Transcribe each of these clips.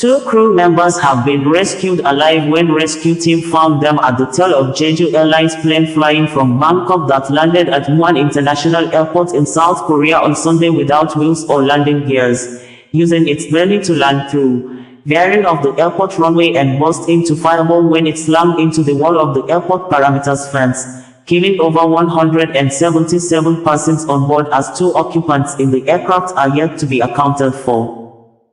Two crew members have been rescued alive when rescue team found them at the tail of Jeju Airlines plane flying from Bangkok that landed at Muan International Airport in South Korea on Sunday without wheels or landing gears, using its belly to land through, veering off the airport runway and burst into fireball when it slammed into the wall of the airport perimeter's fence, killing over 177 persons on board as 2 occupants in the aircraft are yet to be accounted for.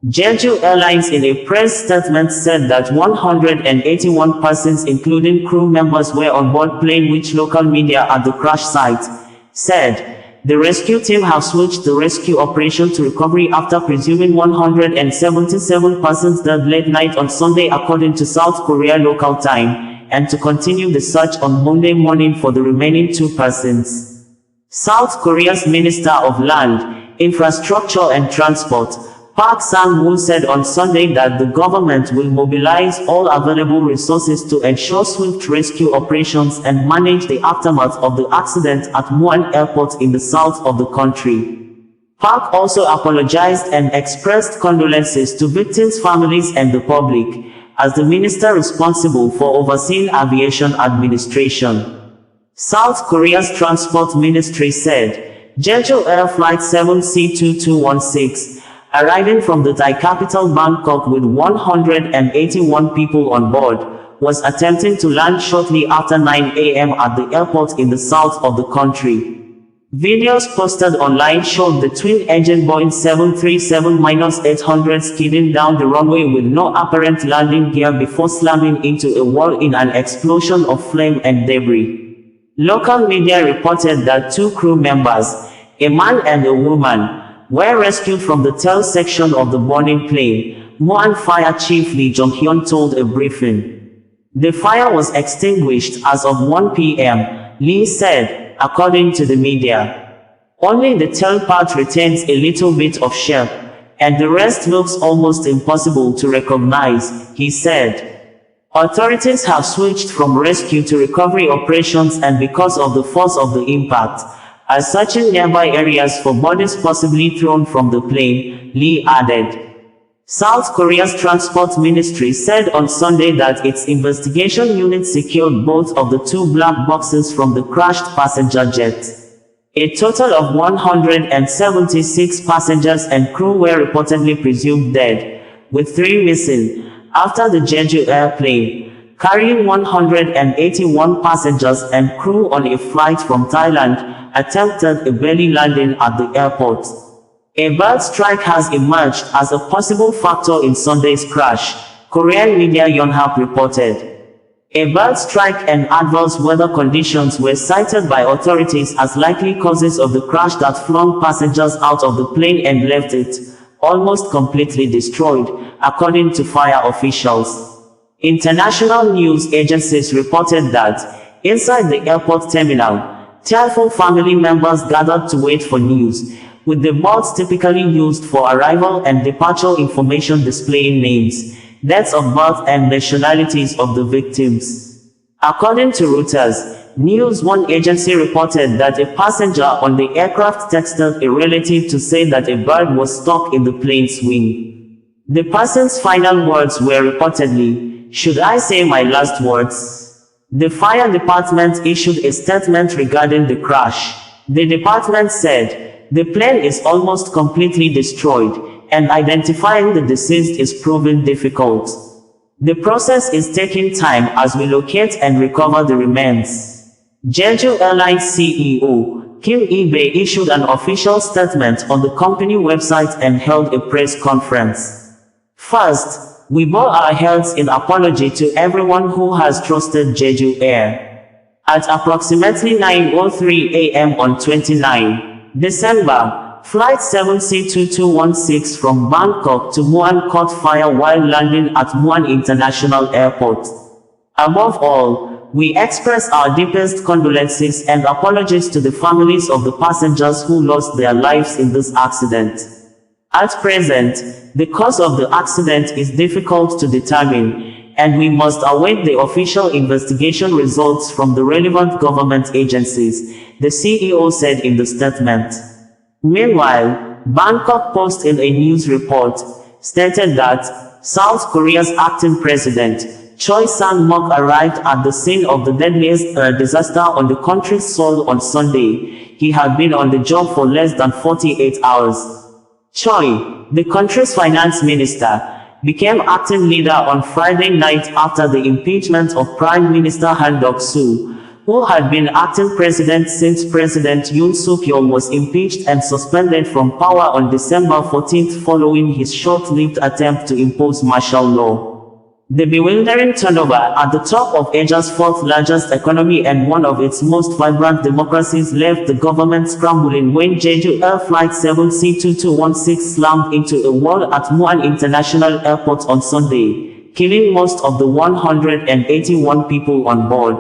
Jeju Airlines in a press statement said that 181 persons including crew members were on board plane, which local media at the crash site said. The rescue team have switched the rescue operation to recovery after presuming 177 persons died late night on Sunday according to South Korea local time, and to continue the search on Monday morning for the remaining 2 persons. South Korea's Minister of Land, Infrastructure and Transport, Park Sang-woo said on Sunday that the government will mobilize all available resources to ensure swift rescue operations and manage the aftermath of the accident at Muan Airport in the south of the country. Park also apologized and expressed condolences to victims' families and the public, as the minister responsible for overseeing aviation administration. South Korea's transport ministry said, Jeju Air Flight 7C2216, arriving from the Thai capital Bangkok with 181 people on board, was attempting to land shortly after 9 a.m. at the airport in the south of the country. Videos posted online showed the twin-engine Boeing 737-800 skidding down the runway with no apparent landing gear before slamming into a wall in an explosion of flame and debris. Local media reported that 2 crew members, a man and a woman, were rescued from the tail section of the burning plane, Muan Fire Chief Lee Jong-hyun told a briefing. The fire was extinguished as of 1 p.m., Lee said, according to the media. Only the tail part retains a little bit of shape, and the rest looks almost impossible to recognize, he said. Authorities have switched from rescue to recovery operations, and because of the force of the impact, are searching nearby areas for bodies possibly thrown from the plane, Lee added. South Korea's transport ministry said on Sunday that its investigation unit secured both of the 2 black boxes from the crashed passenger jet. A total of 176 passengers and crew were reportedly presumed dead, with 3 missing, after the Jeju airplane, carrying 181 passengers and crew on a flight from Thailand, attempted a belly landing at the airport. A bird strike has emerged as a possible factor in Sunday's crash, Korean media Yonhap reported. A bird strike and adverse weather conditions were cited by authorities as likely causes of the crash that flung passengers out of the plane and left it almost completely destroyed, according to fire officials. International news agencies reported that, inside the airport terminal, tearful family members gathered to wait for news, with the boards typically used for arrival and departure information displaying names, dates of birth and nationalities of the victims. According to Reuters, News One agency reported that a passenger on the aircraft texted a relative to say that a bird was stuck in the plane's wing. The person's final words were reportedly, "Should I say my last words?" The fire department issued a statement regarding the crash. The department said, "The plane is almost completely destroyed, and identifying the deceased is proving difficult. The process is taking time as we locate and recover the remains." Jeju Airlines CEO, Kim Lee-bae issued an official statement on the company website and held a press conference. "First, we bow our heads in apology to everyone who has trusted Jeju Air. At approximately 9:03 a.m. on 29 December, Flight 7C2216 from Bangkok to Muan caught fire while landing at Muan International Airport. Above all, we express our deepest condolences and apologies to the families of the passengers who lost their lives in this accident. At present, the cause of the accident is difficult to determine, and we must await the official investigation results from the relevant government agencies," the CEO said in the statement. Meanwhile, Bangkok Post in a news report stated that South Korea's acting president, Choi Sang-mok, arrived at the scene of the deadliest air disaster on the country's soil on Sunday. He had been on the job for less than 48 hours. Choi, the country's finance minister, became acting leader on Friday night after the impeachment of Prime Minister Han Duck-soo, who had been acting president since President Yoon Suk-yeol was impeached and suspended from power on December 14 following his short-lived attempt to impose martial law. The bewildering turnover at the top of Asia's fourth-largest economy and one of its most vibrant democracies left the government scrambling when Jeju Air Flight 7C2216 slammed into a wall at Muan International Airport on Sunday, killing most of the 181 people on board.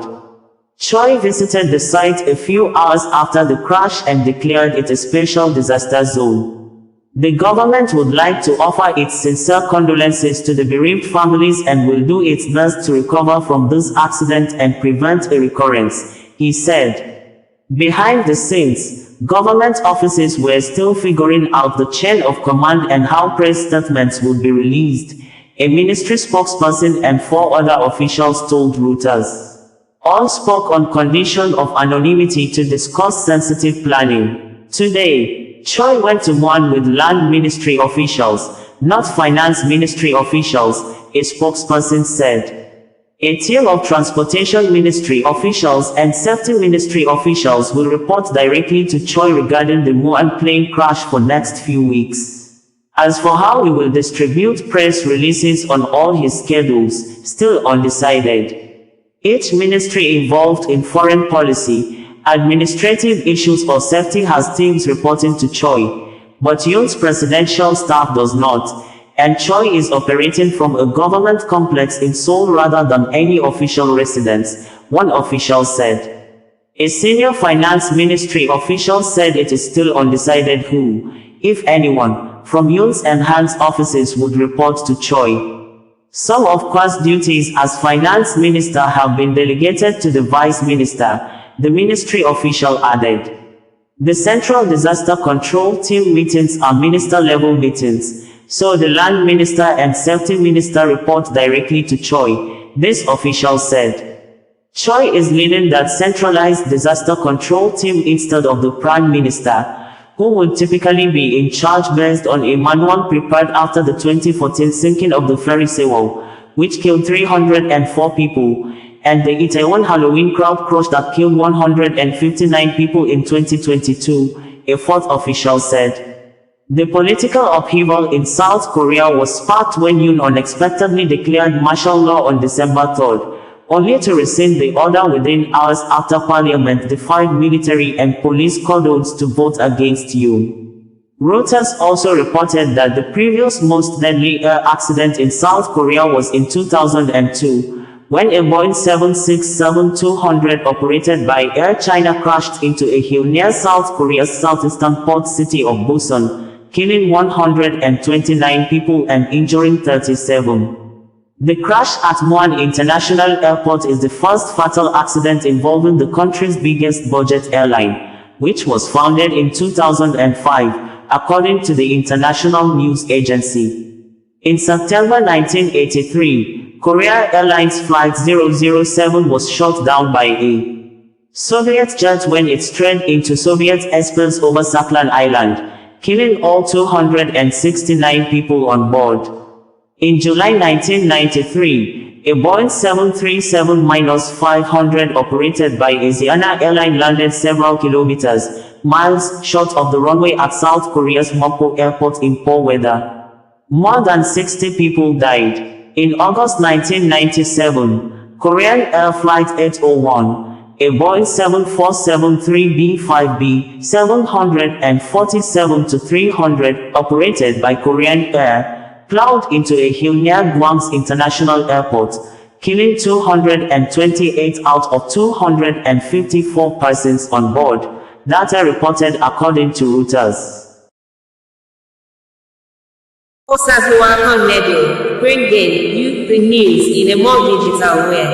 Choi visited the site a few hours after the crash and declared it a special disaster zone. The government would like to offer its sincere condolences to the bereaved families and will do its best to recover from this accident and prevent a recurrence, he said. Behind the scenes, government offices were still figuring out the chain of command and how press statements would be released, a ministry spokesperson and 4 other officials told Reuters. All spoke on condition of anonymity to discuss sensitive planning. Today, Choi went to Muan with land ministry officials, not finance ministry officials, a spokesperson said. A team of transportation ministry officials and safety ministry officials will report directly to Choi regarding the Muan plane crash for next few weeks. As for how he will distribute press releases on all his schedules, still undecided. Each ministry involved in foreign policy, administrative issues or safety has teams reporting to Choi, but Yoon's presidential staff does not, and Choi is operating from a government complex in Seoul rather than any official residence, one official said. A senior finance ministry official said it is still undecided who, if anyone, from Yoon's and Han's offices would report to Choi. Some of Kwa's duties as finance minister have been delegated to the vice minister, the ministry official added. The Central Disaster Control Team meetings are minister-level meetings, so the land minister and safety minister report directly to Choi, this official said. Choi is leading that centralized disaster control team instead of the prime minister, who would typically be in charge based on a manual prepared after the 2014 sinking of the ferry Sewol, which killed 304 people, and the Itaewon Halloween crowd crush that killed 159 people in 2022, a fourth official said. The political upheaval in South Korea was sparked when Yoon unexpectedly declared martial law on December 3, only to rescind the order within hours after parliament defied military and police cordons to vote against Yoon. Reuters also reported that the previous most deadly air accident in South Korea was in 2002, when a Boeing 767-200 operated by Air China crashed into a hill near South Korea's southeastern port city of Busan, killing 129 people and injuring 37. The crash at Muan International Airport is the first fatal accident involving the country's biggest budget airline, which was founded in 2005, according to the international news agency. In September 1983, Korea Airlines Flight 007 was shot down by a Soviet jet when it strayed into Soviet airspace over Sakhalin Island, killing all 269 people on board. In July 1993, a Boeing 737-500 operated by Asiana Airlines landed several miles short of the runway at South Korea's Mokpo Airport in poor weather. More than 60 people died. In August 1997, Korean Air Flight 801, a Boeing 747-3B5B, 747-300, operated by Korean Air, plowed into a hill near Guam's International Airport, killing 228 out of 254 persons on board, data reported according to Reuters. Osazuwa Connect, bringing you the news in a more digital way.